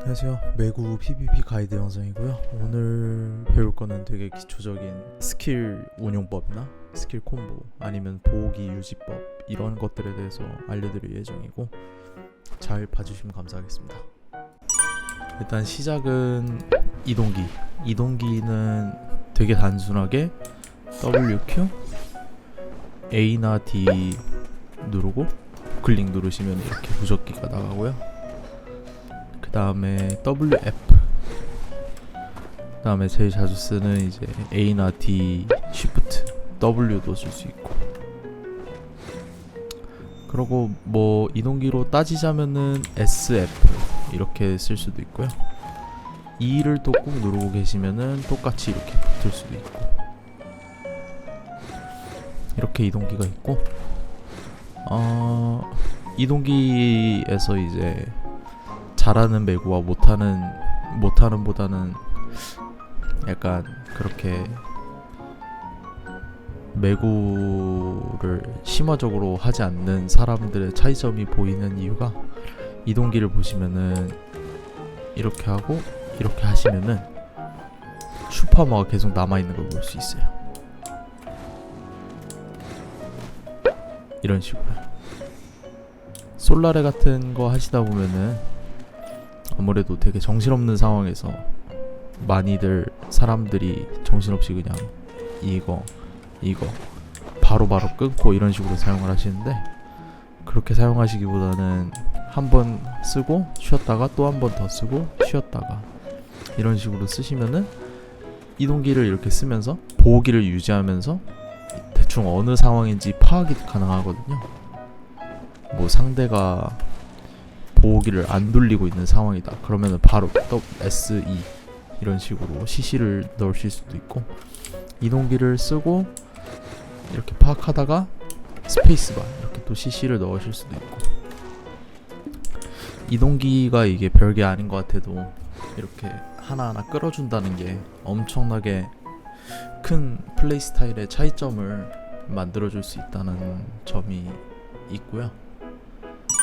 안녕하세요. 매구 PVP 가이드 영상이고요. 오늘 배울 거는 되게 기초적인 스킬 운용법이나 스킬 콤보 아니면 보호기 유지법 이런 것들에 대해서 알려드릴 예정이고 잘 봐주시면 감사하겠습니다. 일단 시작은 이동기. 이동기는 되게 단순하게 WQ A나 D 누르고 클릭 누르시면 이렇게 무적기가 나가고요. 그 다음에 WF, 그 다음에 제일 자주 쓰는 이제 A나 D, Shift, W도 쓸 수 있고. 그리고 뭐 이동기로 따지자면은 SF 이렇게 쓸 수도 있고요. E를 또 꾹 누르고 계시면은 똑같이 이렇게 붙을 수도 있고. 이렇게 이동기가 있고, 이동기에서 이제 잘하는 매구와 못하는 보다는 약간 그렇게 매구를 심화적으로 하지 않는 사람들의 차이점이 보이는 이유가, 이동기를 보시면은 이렇게 하고 이렇게 하시면은 슈퍼마가 계속 남아있는 걸 볼 수 있어요. 이런 식으로 솔라레 같은 거 하시다 보면은 아무래도 되게 정신없는 상황에서 많이들 사람들이 정신없이 그냥 이거 바로바로 끊고 이런 식으로 사용을 하시는데, 그렇게 사용하시기보다는 한 번 쓰고 쉬었다가 또 한 번 더 쓰고 쉬었다가 이런 식으로 쓰시면은 이동기를 이렇게 쓰면서 보호기를 유지하면서 대충 어느 상황인지 파악이 가능하거든요. 뭐 상대가 보호기를 안 돌리고 있는 상황이다 그러면은 바로 SE 이런 식으로 CC를 넣으실 수도 있고, 이동기를 쓰고 이렇게 파악하다가 스페이스바 이렇게 또 CC를 넣으실 수도 있고. 이동기가 이게 별게 아닌 것 같아도 이렇게 하나하나 끌어준다는 게 엄청나게 큰 플레이 스타일의 차이점을 만들어줄 수 있다는 점이 있고요.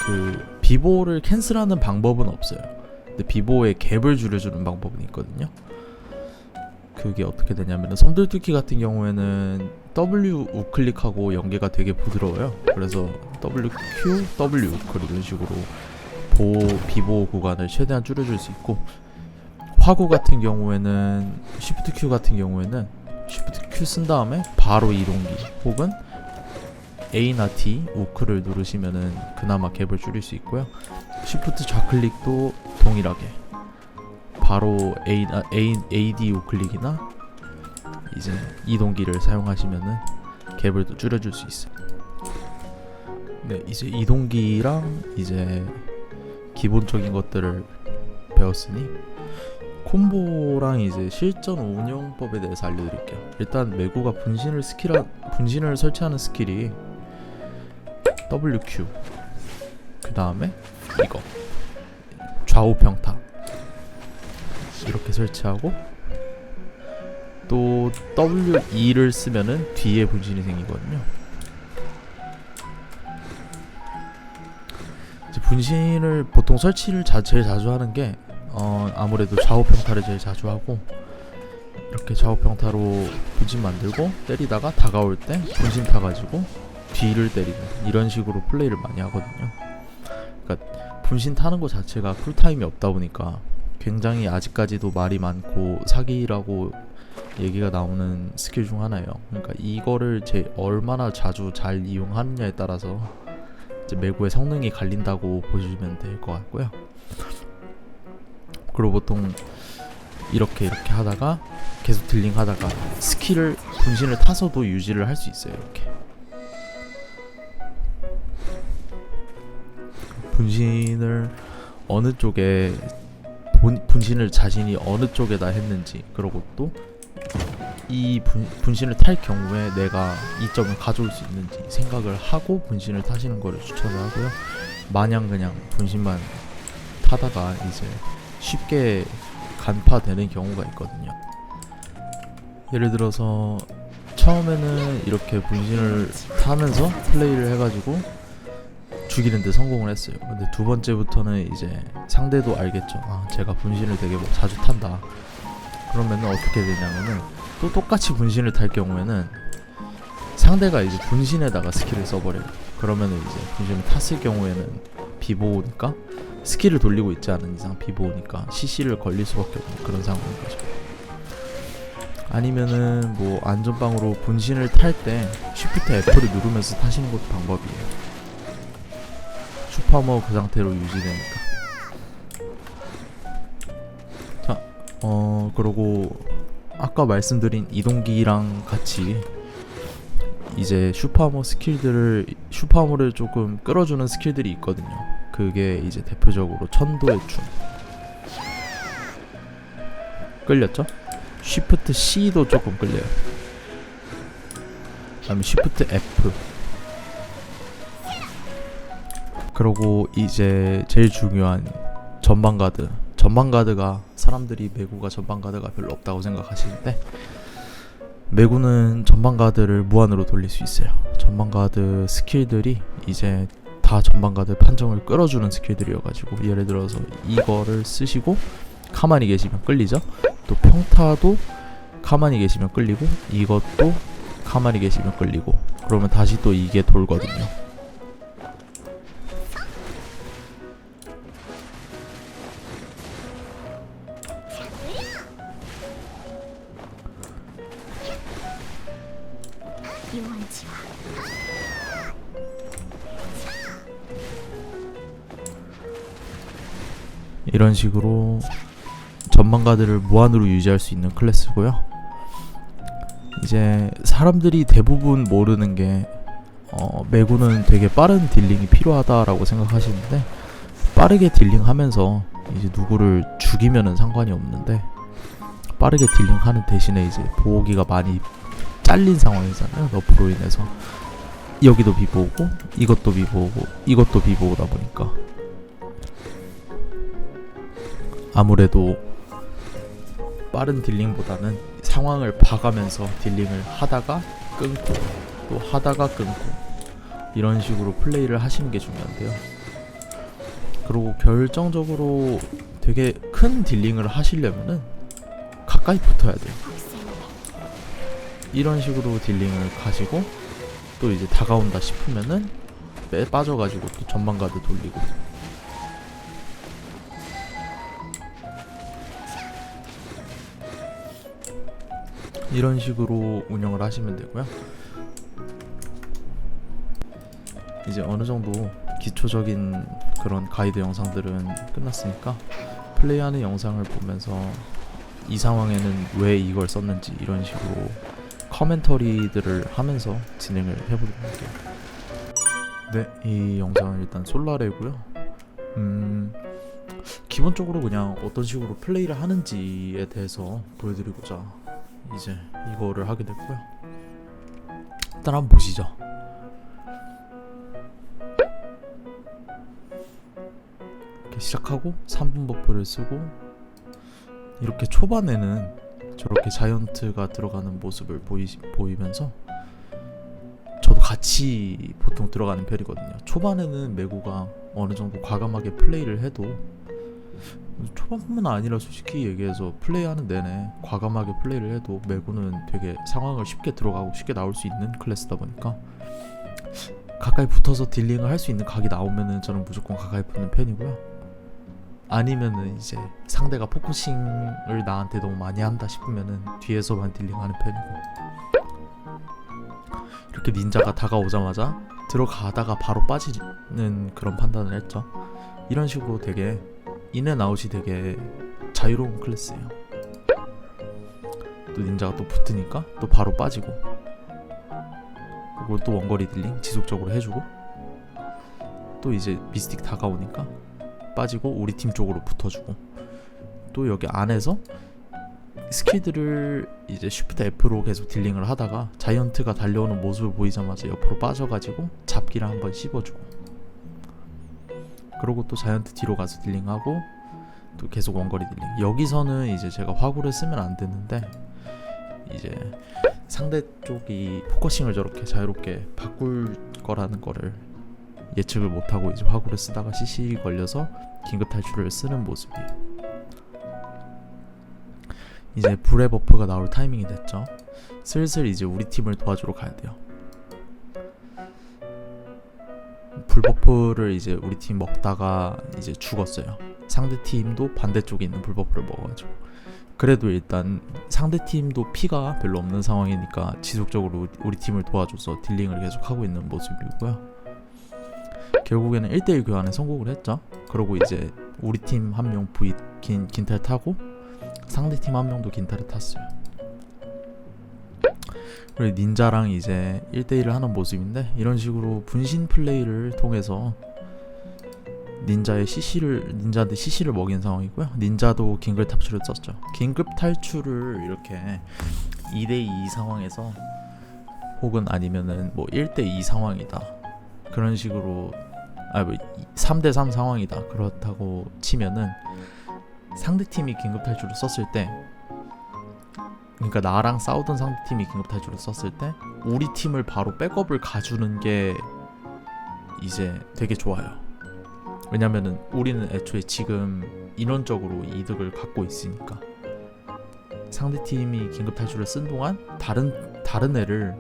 그 비보를 캔슬하는 방법은 없어요. 근데 비보의 갭을 줄여주는 방법은 있거든요. 그게 어떻게 되냐면, 섬들뚫기 같은 경우에는 W 우클릭하고 연계가 되게 부드러워요. 그래서 WQ, W 우클 이런 식으로 비보 구간을 최대한 줄여줄 수 있고, 화구 같은 경우에는 Shift Q 같은 경우에는 Shift Q 쓴 다음에 바로 이동기 혹은 A나 D 우클을 누르시면은 그나마 갭을 줄일 수 있고요. Shift 좌클릭도 동일하게 바로 AD 우클릭이나 이제 이동기를 사용하시면은 갭을 또 줄여줄 수 있어요. 네, 이제 이동기랑 이제 기본적인 것들을 배웠으니 콤보랑 이제 실전 운영법에 대해서 알려드릴게요. 일단 매구가 분신을 설치하는 스킬이 WQ, 그 다음에 이거 좌우 평타 이렇게 설치하고, 또 WE를 쓰면은 뒤에 분신이 생기거든요. 이제 분신을 보통 설치를 제일 자주 하는 게 아무래도 좌우 평타를 제일 자주 하고, 이렇게 좌우 평타로 분신 만들고 때리다가 다가올 때 분신 타가지고 뒤를 때리는 이런 식으로 플레이를 많이 하거든요. 그러니까 분신 타는 거 자체가 쿨타임이 없다 보니까 굉장히 아직까지도 말이 많고 사기라고 얘기가 나오는 스킬 중 하나예요. 그러니까 이거를 얼마나 자주 잘 이용하느냐에 따라서 이제 매구의 성능이 갈린다고 보시면 될 것 같고요. 그리고 보통 이렇게 하다가 계속 딜링 하다가 스킬을 분신을 타서도 유지를 할 수 있어요. 이렇게 분신을 어느 쪽에 분신을 자신이 어느 쪽에다 했는지, 그리고 또 이 분신을 탈 경우에 내가 이 점을 가져올 수 있는지 생각을 하고 분신을 타시는 거를 추천을 하고요. 마냥 그냥 분신만 타다가 이제 쉽게 간파되는 경우가 있거든요. 예를 들어서 처음에는 이렇게 분신을 타면서 플레이를 해가지고 죽이는데 성공을 했어요. 근데 두 번째부터는 이제 상대도 알겠죠. 아, 제가 분신을 되게 뭐 자주 탄다. 그러면은 어떻게 되냐면은 또 똑같이 분신을 탈 경우에는 상대가 이제 분신에다가 스킬을 써버려요. 그러면은 이제 분신을 탔을 경우에는 비보호니까 스킬을 돌리고 있지 않은 이상 비보호니까 CC를 걸릴 수밖에 없는 그런 상황인 거죠. 아니면은 뭐 안전빵으로 분신을 탈 때 Shift F를 누르면서 타시는 것도 방법이에요. 슈퍼머 그 상태로 유지되니까. 자, 그러고 아까 말씀드린 이동기랑 같이 이제 슈퍼머 스킬들을 슈퍼머를 조금 끌어주는 스킬들이 있거든요. 그게 이제 대표적으로 천도의 춤. 끌렸죠? Shift C도 조금 끌려요. 그다음에 Shift F. 그리고 이제 제일 중요한 전방가드. 전방가드가 사람들이 메구가 전방가드가 별로 없다고 생각하시는데 메구는 전방가드를 무한으로 돌릴 수 있어요. 전방가드 스킬들이 이제 다 전방가드 판정을 끌어주는 스킬들이어가지고 예를 들어서 이거를 쓰시고 가만히 계시면 끌리죠. 또 평타도 가만히 계시면 끌리고 이것도 가만히 계시면 끌리고 그러면 다시 또 이게 돌거든요. 이런 식으로 전방가드를 무한으로 유지할 수 있는 클래스고요. 이제 사람들이 대부분 모르는 게 메구는 되게 빠른 딜링이 필요하다라고 생각하시는데 빠르게 딜링하면서 이제 누구를 죽이면은 상관이 없는데 빠르게 딜링하는 대신에 이제 보호기가 많이 잘린 상황이잖아요. 너프로 인해서 여기도 비보호고 이것도 비보호고 이것도 비보호다 보니까 아무래도 빠른 딜링보다는 상황을 봐가면서 딜링을 하다가 끊고 또 하다가 끊고 이런 식으로 플레이를 하시는 게 중요한데요. 그리고 결정적으로 되게 큰 딜링을 하시려면은 가까이 붙어야 돼요. 이런 식으로 딜링을 가시고 또 이제 다가온다 싶으면은 빠져가지고 또 전방가드 돌리고 이런 식으로 운영을 하시면 되고요. 이제 어느 정도 기초적인 그런 가이드 영상들은 끝났으니까 플레이하는 영상을 보면서 이 상황에는 왜 이걸 썼는지 이런 식으로 커멘터리들을 하면서 진행을 해보도록 할게요. 네, 이 영상은 일단 솔라레고요. 기본적으로 그냥 어떤 식으로 플레이를 하는지에 대해서 보여드리고자 이제 이거를 하게 됐고요. 일단 한번 보시죠. 이렇게 시작하고 3분 버프를 쓰고 이렇게 초반에는 저렇게 자이언트가 들어가는 모습을 보이면서 저도 같이 보통 들어가는 편이거든요. 초반에는 메구가 어느 정도 과감하게 플레이를 해도 초반뿐만 아니라 솔직히 얘기해서 플레이하는 내내 과감하게 플레이를 해도 메구는 되게 상황을 쉽게 들어가고 쉽게 나올 수 있는 클래스다 보니까 가까이 붙어서 딜링을 할 수 있는 각이 나오면은 저는 무조건 가까이 붙는 편이고요. 아니면은 이제 상대가 포커싱을 나한테 너무 많이 한다 싶으면은 뒤에서만 딜링하는 편이고 이렇게 닌자가 다가오자마자 들어가다가 바로 빠지는 그런 판단을 했죠. 이런 식으로 되게 인앤아웃이 되게 자유로운 클래스예요. 또 닌자가 또 붙으니까 또 바로 빠지고 그리고 또 원거리 딜링 지속적으로 해주고 또 이제 미스틱 다가오니까 빠지고 우리 팀 쪽으로 붙어주고 또 여기 안에서 스킬들을 이제 쉬프트 F로 계속 딜링을 하다가 자이언트가 달려오는 모습을 보이자마자 옆으로 빠져가지고 잡기를 한번 씹어주고 그러고 또 자이언트 뒤로 가서 딜링하고 또 계속 원거리 딜링. 여기서는 이제 제가 화구를 쓰면 안 되는데 이제 상대 쪽이 포커싱을 저렇게 자유롭게 바꿀 거라는 거를 예측을 못하고 이제 화구를 쓰다가 CC 걸려서 긴급 탈출을 쓰는 모습이에요. 이제 불의 버프가 나올 타이밍이 됐죠. 슬슬 이제 우리 팀을 도와주러 가야 돼요. 불 버프를 이제 우리 팀 먹다가 이제 죽었어요. 상대 팀도 반대쪽에 있는 불 버프를 먹어가지고. 그래도 일단 상대 팀도 피가 별로 없는 상황이니까 지속적으로 우리 팀을 도와줘서 딜링을 계속 하고 있는 모습이고요. 결국에는 1대1 교환에 성공을 했죠. 그러고 이제 우리 팀 한 명 긴탈 타고 상대 팀 한 명도 긴탈을 탔어요. 그리고 닌자랑 이제 1대1을 하는 모습인데, 이런 식으로 분신 플레이를 통해서 닌자한테 CC를 먹인 상황이고요. 닌자도 긴급 탈출을 썼죠. 긴급 탈출을 이렇게 2대2 상황에서 혹은 아니면은 뭐 1대2 상황이다, 그런 식으로 3대3 상황이다, 그렇다고 치면은 상대팀이 긴급 탈출을 썼을 때, 그러니까 나랑 싸우던 상대팀이 긴급 탈출을 썼을 때 우리 팀을 바로 백업을 가주는 게 이제 되게 좋아요. 왜냐면은 우리는 애초에 지금 인원적으로 이득을 갖고 있으니까 상대팀이 긴급 탈출을 쓴 동안 다른 애를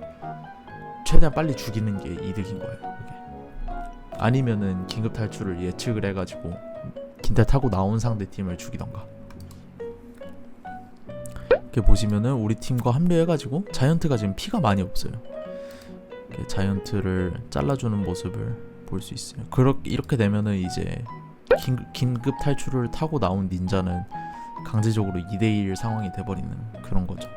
최대한 빨리 죽이는 게 이득인 거예요. 그게. 아니면은 긴급 탈출을 예측을 해가지고 긴탈 타고 나온 상대팀을 죽이던가. 이렇게 보시면은 우리 팀과 합류해가지고 자이언트가 지금 피가 많이 없어요. 자이언트를 잘라주는 모습을 볼 수 있어요. 이렇게 되면은 이제 긴급 탈출을 타고 나온 닌자는 강제적으로 2대1 상황이 돼버리는 그런 거죠.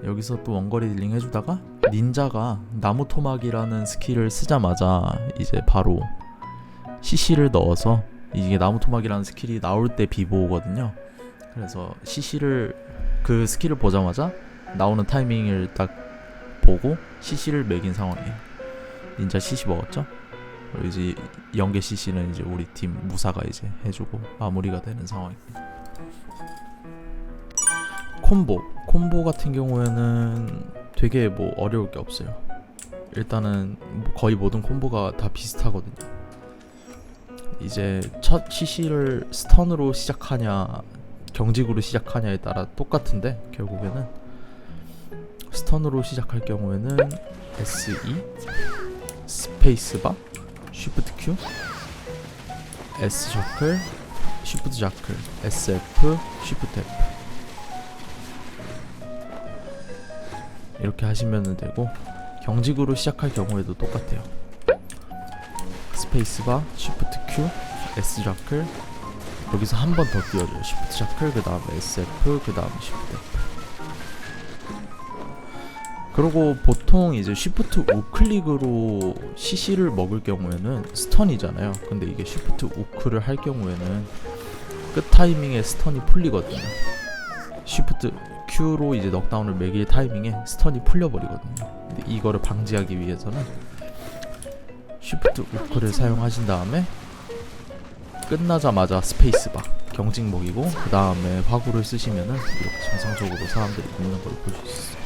여기서 또 원거리 딜링 해주다가 닌자가 나무 토막이라는 스킬을 쓰자마자 이제 바로 CC를 넣어서, 이게 나무 토막이라는 스킬이 나올 때 비보거든요. 그래서 그 스킬을 보자마자 나오는 타이밍을 딱 보고 CC를 매긴 상황이에요. 닌자 CC 먹었죠? 그리고 이제 연계 CC는 이제 우리 팀 무사가 이제 해주고 마무리가 되는 상황입니다. 콤보 같은 경우에는 되게 뭐 어려울 게 없어요. 일단은 거의 모든 콤보가 다 비슷하거든요. 이제 첫 CC를 스턴으로 시작하냐 경직으로 시작하냐에 따라 똑같은데, 결국에는 스턴으로 시작할 경우에는 SE 스페이스바 쉬프트 Q S 셔클 쉬프트 셔클 SF 쉬프트 F 이렇게 하시면 되고, 경직으로 시작할 경우에도 똑같아요. 스페이스바 쉬프트 Q S 셔클, 여기서 한 번 더 띄워줘요. 쉬프트 셔클, 그 다음에 SF, 그 다음에 쉬프트 F. 그리고 보통 이제 쉬프트 우클릭으로 CC를 먹을 경우에는 스턴이잖아요. 근데 이게 쉬프트 우클을 할 경우에는 끝 타이밍에 스턴이 풀리거든요. 쉬프트 Q로 이제 넉다운을 매길 타이밍에 스턴이 풀려버리거든요. 근데 이거를 방지하기 위해서는 쉬프트 우클을 사용하신 다음에 끝나자마자 스페이스바 경직 먹이고 그 다음에 화구를 쓰시면은 이렇게 정상적으로 사람들이 있는 걸 볼 수 있어요.